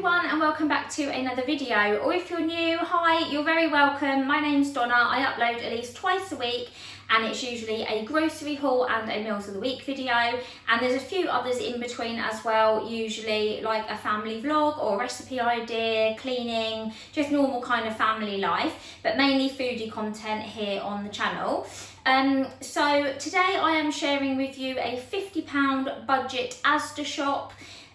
everyone and welcome back to another video, or if you're new, hi, you're very welcome. My name's Donna. I upload at least twice a week and it's usually a grocery haul and a meals of the week video, and there's a few others in between as well, usually like a family vlog or a recipe idea, cleaning, just normal kind of family life, but mainly foodie content here on the channel. So today I am sharing with you a £50 budget Asda shop.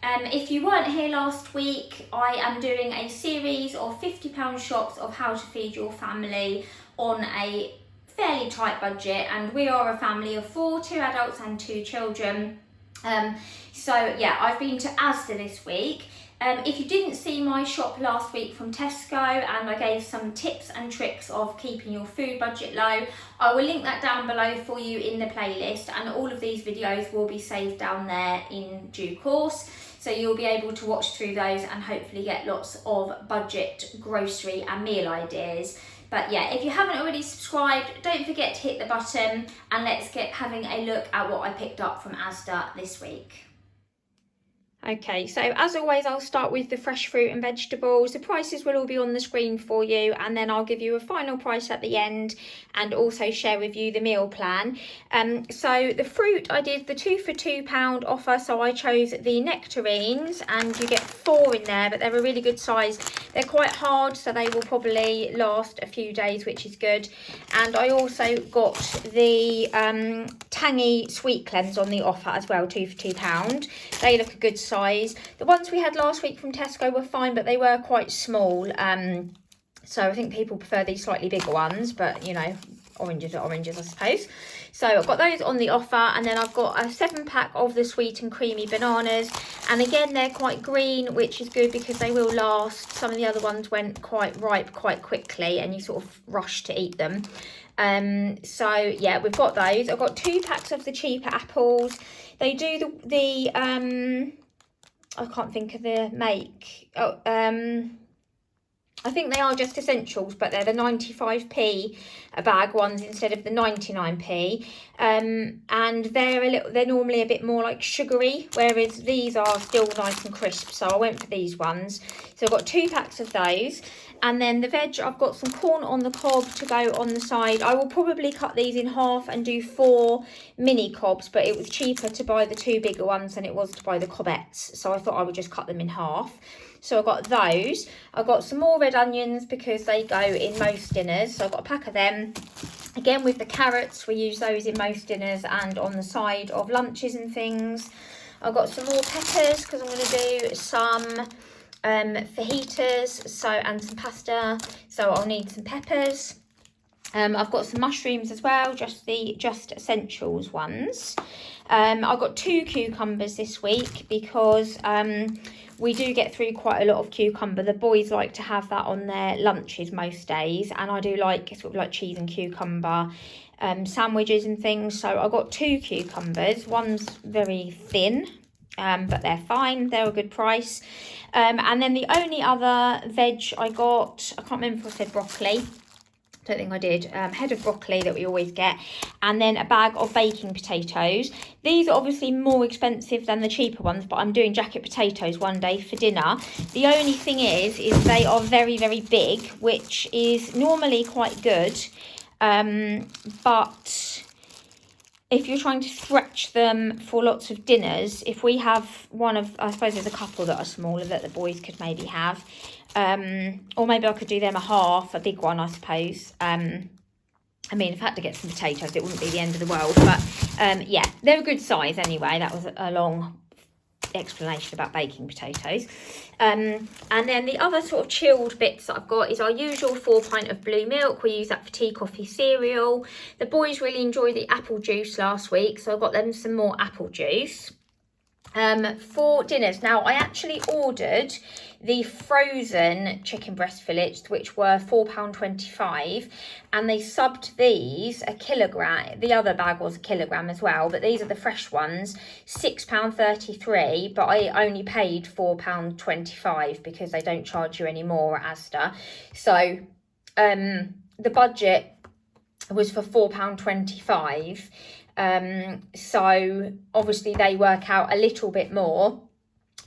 If you weren't here last week, I am doing a series of £50 shops of how to feed your family on a fairly tight budget, and we are a family of 4, 2 adults and 2 children. So yeah, I've been to Asda this week. If you didn't see my shop last week from Tesco, and I gave some tips and tricks of keeping your food budget low, I will link that down below for you in the playlist, and all of these videos will be saved down there in due course. So you'll be able to watch through those and hopefully get lots of budget grocery and meal ideas. But yeah, if you haven't already subscribed, don't forget to hit the button, and let's get having a look at what I picked up from Asda this week. Okay, so as always, I'll start with the fresh fruit and vegetables. The prices will all be on the screen for you, and then I'll give you a final price at the end and also share with you the meal plan. So the fruit, I did the 2 for £2 offer, so I chose the nectarines, and you get 4 in there, but they're a really good size. They're quite hard, so they will probably last a few days, which is good. And I also got the tangy sweet cleanse on the offer as well, 2 for £2. They look a good size. The ones we had last week from Tesco were fine, but they were quite small. So I think people prefer these slightly bigger ones, but you know, oranges are oranges, I suppose. So I've got those on the offer, and then I've got a 7-pack of the sweet and creamy bananas. And again, they're quite green, which is good because they will last. Some of the other ones went quite ripe quite quickly, and you sort of rush to eat them. So yeah, we've got those. I've got 2 packs of the cheaper apples. They do the I can't think of the make. I think they are just essentials, but they're the 95p a bag ones instead of the 99p. And they're normally a bit more like sugary, whereas these are still nice and crisp. So I went for these ones. So I've got 2 packs of those. And then the veg, I've got some corn on the cob to go on the side. I will probably cut these in half and do 4 mini cobs, but it was cheaper to buy the 2 bigger ones than it was to buy the cobettes. So I thought I would just cut them in half. So I got those. I got some more red onions because they go in most dinners. So I've got a pack of them. Again, with the carrots, we use those in most dinners and on the side of lunches and things. I've got some more peppers because I'm going to do some fajitas and some pasta, so I'll need some peppers. I've got some mushrooms as well, just essentials ones. I've got 2 cucumbers this week because we do get through quite a lot of cucumber. The boys like to have that on their lunches most days, and I do like sort of like cheese and cucumber sandwiches and things. So I got 2 cucumbers. One's very thin, but they're fine. They're a good price. And then the only other veg I got, I can't remember if I said broccoli. Don't think I did. Head of broccoli that we always get, and then a bag of baking potatoes. These are obviously more expensive than the cheaper ones, but I'm doing jacket potatoes one day for dinner. The only thing is they are very, very big, which is normally quite good, but if you're trying to stretch them for lots of dinners, if we have one of, I suppose there's a couple that are smaller that the boys could maybe have, or maybe I could do them a half, a big one, I suppose. I mean, if I had to get some potatoes, it wouldn't be the end of the world, but yeah, they're a good size anyway. That was a long explanation about baking potatoes. And then the other sort of chilled bits that I've got is our usual 4 pint of blue milk. We use that for tea, coffee, cereal. The boys really enjoyed the apple juice last week, so I got them some more apple juice. For dinners, now I actually ordered the frozen chicken breast fillets, which were £4.25, and they subbed these a kilogram. The other bag was a kilogram as well, but these are the fresh ones, £6.33, but I only paid £4.25 because they don't charge you any more at Asda. So the budget was for £4.25. So obviously they work out a little bit more,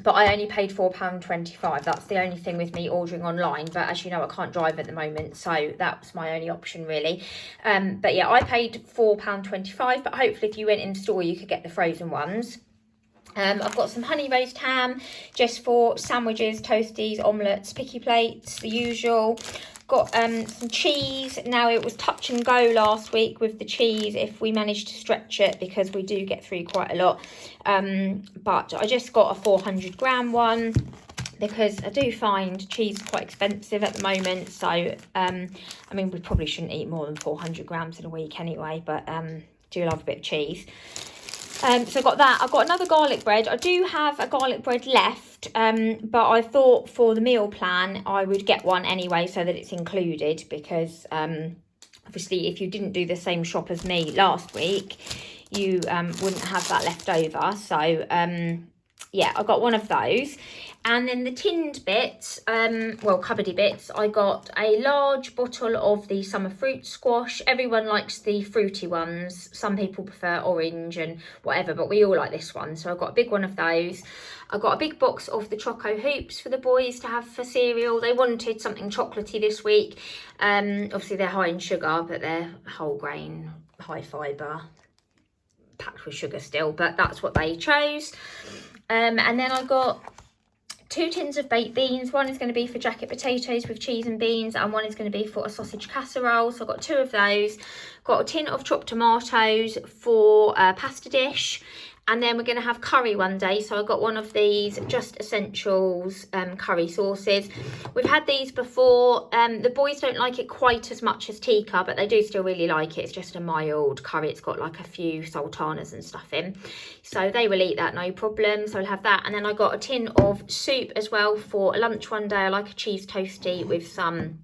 but I only paid £4.25. That's the only thing with me ordering online, but as you know, I can't drive at the moment, so that's my only option really. But yeah, I paid £4.25, but hopefully if you went in store you could get the frozen ones. I've got some honey roast ham just for sandwiches, toasties, omelettes, picky plates, the usual. Got some cheese. Now, it was touch and go last week with the cheese if we managed to stretch it, because we do get through quite a lot. But I just got a 400-gram one because I do find cheese is quite expensive at the moment. So, I mean, we probably shouldn't eat more than 400 grams in a week anyway, but do love a bit of cheese. So I got that. I've got another garlic bread. I do have a garlic bread left, but I thought for the meal plan I would get one anyway so that it's included, because obviously if you didn't do the same shop as me last week, you wouldn't have that left over. So yeah, I got one of those. And then the tinned bits, well, cupboardy bits, I got a large bottle of the summer fruit squash. Everyone likes the fruity ones. Some people prefer orange and whatever, but we all like this one. So I got a big one of those. I got a big box of the Choco Hoops for the boys to have for cereal. They wanted something chocolatey this week. Obviously they're high in sugar, but they're whole grain, high fibre, packed with sugar still, but that's what they chose. And then I got 2 tins of baked beans. One is going to be for jacket potatoes with cheese and beans, and one is going to be for a sausage casserole. So I've got 2 of those. Got a tin of chopped tomatoes for a pasta dish. And then we're going to have curry one day. So I got one of these Just Essentials curry sauces. We've had these before. The boys don't like it quite as much as tikka, but they do still really like it. It's just a mild curry. It's got like a few sultanas and stuff in. So they will eat that, no problem. So I'll have that. And then I got a tin of soup as well for lunch one day. I like a cheese toastie with some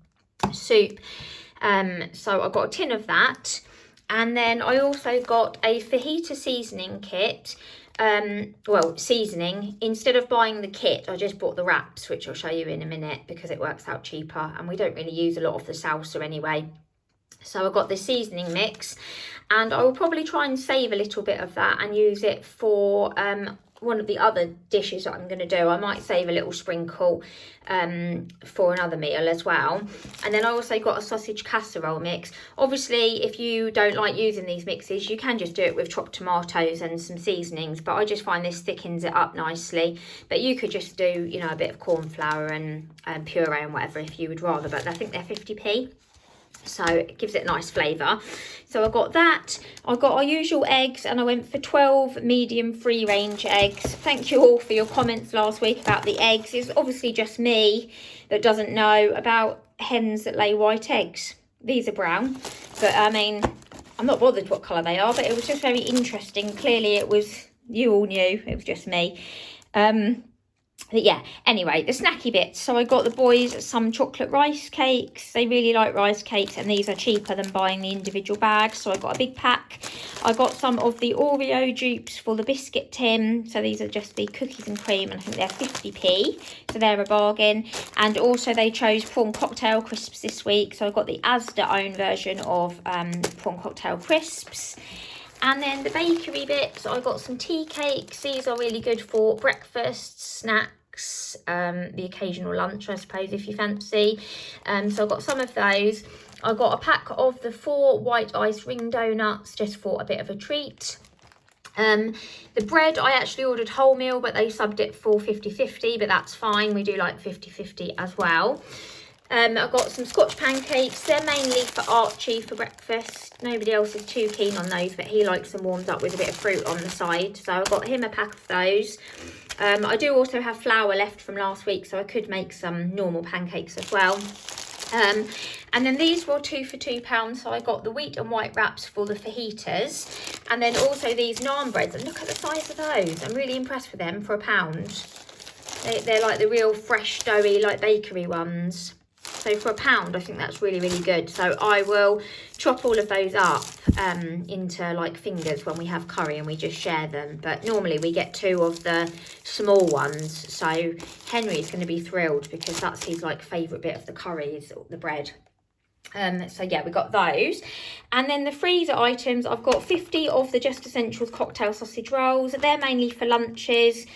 soup. So I got a tin of that. And then I also got a fajita seasoning kit. Well, seasoning. Instead of buying the kit, I just bought the wraps, which I'll show you in a minute because it works out cheaper. And we don't really use a lot of the salsa anyway. So I got the seasoning mix. And I will probably try and save a little bit of that and use it for one of the other dishes that I'm going to do. I might save a little sprinkle for another meal as well. And then I also got a sausage casserole mix. Obviously, if you don't like using these mixes, you can just do it with chopped tomatoes and some seasonings, but I just find this thickens it up nicely. But you could just do, you know, a bit of corn flour and puree and whatever if you would rather, but I think they're 50p. So it gives it a nice flavour. So I got that. I got our usual eggs, and I went for 12 medium free range eggs. Thank you all for your comments last week about the eggs. It's obviously just me that doesn't know about hens that lay white eggs. These are brown, but I mean, I'm not bothered what colour they are, but it was just very interesting. Clearly it was, you all knew, it was just me. But yeah, anyway, the snacky bits. So I got the boys some chocolate rice cakes. They really like rice cakes, and these are cheaper than buying the individual bags. So I got a big pack. I got some of the Oreo dupes for the biscuit tin. So these are just the cookies and cream, and I think they're 50p. So they're a bargain. And also they chose prawn cocktail crisps this week. So I got the Asda own version of prawn cocktail crisps. And then the bakery bits, I got some tea cakes. These are really good for breakfast, snacks, the occasional lunch, I suppose, if you fancy. So I got some of those. I got a pack of the 4 white ice ring donuts just for a bit of a treat. The bread, I actually ordered wholemeal, but they subbed it for 50-50, but that's fine. We do like 50-50 as well. I've got some Scotch pancakes. They're mainly for Archie for breakfast. Nobody else is too keen on those, but he likes them warmed up with a bit of fruit on the side. So I got him a pack of those. I do also have flour left from last week, so I could make some normal pancakes as well. And then these were 2 for £2, so I got the wheat and white wraps for the fajitas, and then also these naan breads, and look at the size of those. I'm really impressed with them for £1. They're like the real fresh doughy like bakery ones. So for £1, I think that's really, really good. So I will chop all of those up into like fingers when we have curry and we just share them. But normally we get 2 of the small ones. So Henry's going to be thrilled because that's his like favourite bit of the curry is the bread. So yeah, we got those. And then the freezer items, I've got 50 of the Just Essentials cocktail sausage rolls. They're mainly for lunches.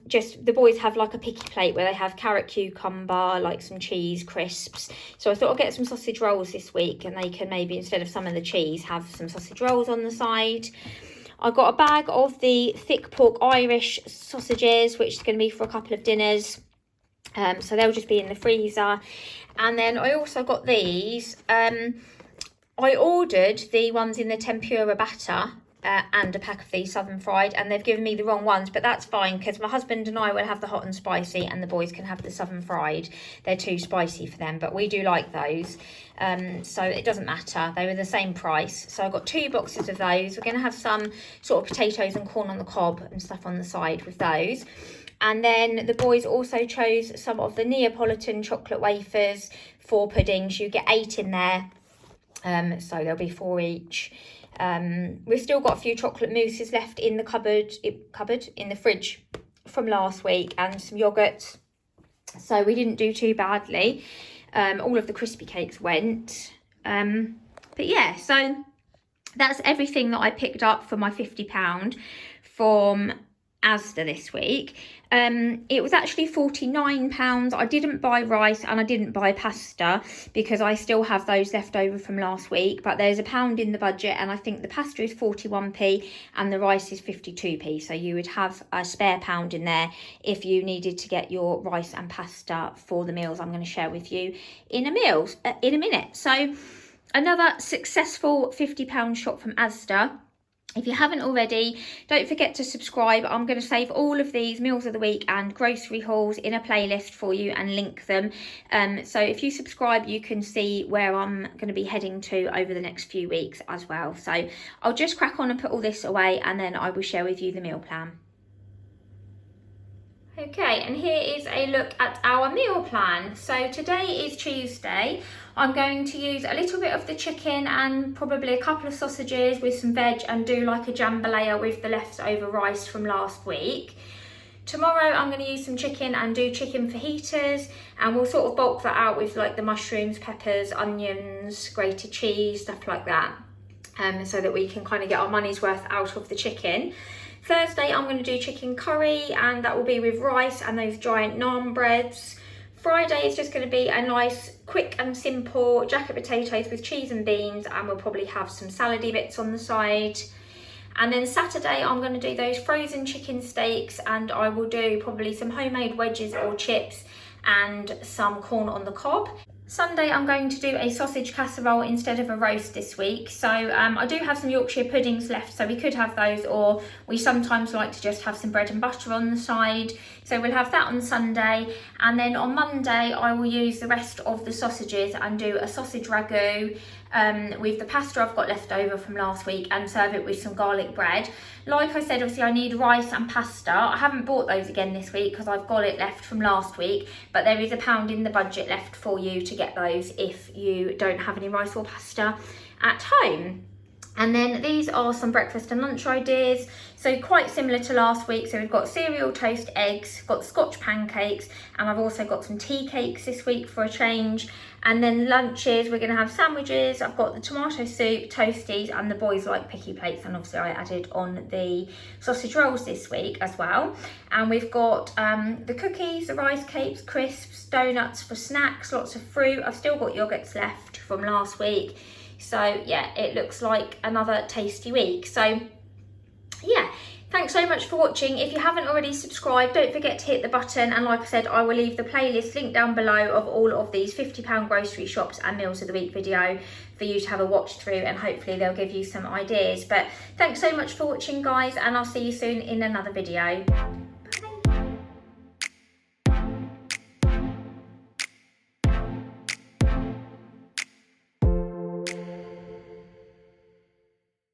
Just the boys have like a picky plate where they have carrot, cucumber, like some cheese, crisps. So I thought I'll get some sausage rolls this week, and they can maybe, instead of some of the cheese, have some sausage rolls on the side. I got a bag of the thick pork Irish sausages, which is going to be for a couple of dinners. So they'll just be in the freezer. And then I also got these. I ordered the ones in the tempura batter and a pack of these southern fried, and they've given me the wrong ones, but that's fine because my husband and I will have the hot and spicy, and the boys can have the southern fried. They're too spicy for them, but we do like those. So it doesn't matter. They were the same price. So I got 2 boxes of those. We're going to have some sort of potatoes and corn on the cob and stuff on the side with those. And then the boys also chose some of the Neapolitan chocolate wafers for puddings. You get 8 in there. So there'll be 4 each. We've still got a few chocolate mousses left in the in the fridge from last week, and some yogurts. So we didn't do too badly. All of the crispy cakes went. But yeah, so that's everything that I picked up for my £50 from Asda this week. It was actually £49. I didn't buy rice and I didn't buy pasta because I still have those left over from last week, but there's £1 in the budget, and I think the pasta is 41p and the rice is 52p, so you would have a spare £1 in there if you needed to get your rice and pasta for the meals I'm going to share with you in a minute. So another successful £50 shop from Asda. If you haven't already, don't forget to subscribe. I'm going to save all of these meals of the week and grocery hauls in a playlist for you and link them. So if you subscribe, you can see where I'm going to be heading to over the next few weeks as well. So I'll just crack on and put all this away, and then I will share with you the meal plan. Okay, and here is a look at our meal plan. So today is Tuesday. I'm going to use a little bit of the chicken and probably a couple of sausages with some veg, and do like a jambalaya with the leftover rice from last week. Tomorrow I'm going to use some chicken and do chicken fajitas, and we'll sort of bulk that out with like the mushrooms, peppers, onions, grated cheese, stuff like that, so that we can kind of get our money's worth out of the chicken. Thursday I'm going to do chicken curry, and that will be with rice and those giant naan breads. Friday is just going to be a nice, quick and simple jacket potatoes with cheese and beans, and we'll probably have some salady bits on the side. And then Saturday I'm going to do those frozen chicken steaks, and I will do probably some homemade wedges or chips and some corn on the cob. Sunday I'm going to do a sausage casserole instead of a roast this week. So I do have some Yorkshire puddings left, so we could have those, or we sometimes like to just have some bread and butter on the side. So we'll have that on Sunday, and then on Monday I will use the rest of the sausages and do a sausage ragu with the pasta I've got left over from last week, and serve it with some garlic bread. Like I said, obviously I need rice and pasta. I haven't bought those again this week because I've got it left from last week, but there is £1 in the budget left for you to get those if you don't have any rice or pasta at home. And then these are some breakfast and lunch ideas. So quite similar to last week. So we've got cereal, toast, eggs, got Scotch pancakes, and I've also got some tea cakes this week for a change. And then lunches, we're going to have sandwiches. I've got the tomato soup, toasties, and the boys like picky plates. And obviously I added on the sausage rolls this week as well. And we've got the cookies, the rice cakes, crisps, donuts for snacks, lots of fruit. I've still got yogurts left from last week. So yeah, it looks like another tasty week. So yeah, thanks so much for watching. If you haven't already subscribed, don't forget to hit the button, and like I said, I will leave the playlist link down below of all of these £50 grocery shops and meals of the week video for you to have a watch through, and hopefully they'll give you some ideas. But thanks so much for watching, guys, and I'll see you soon in another video.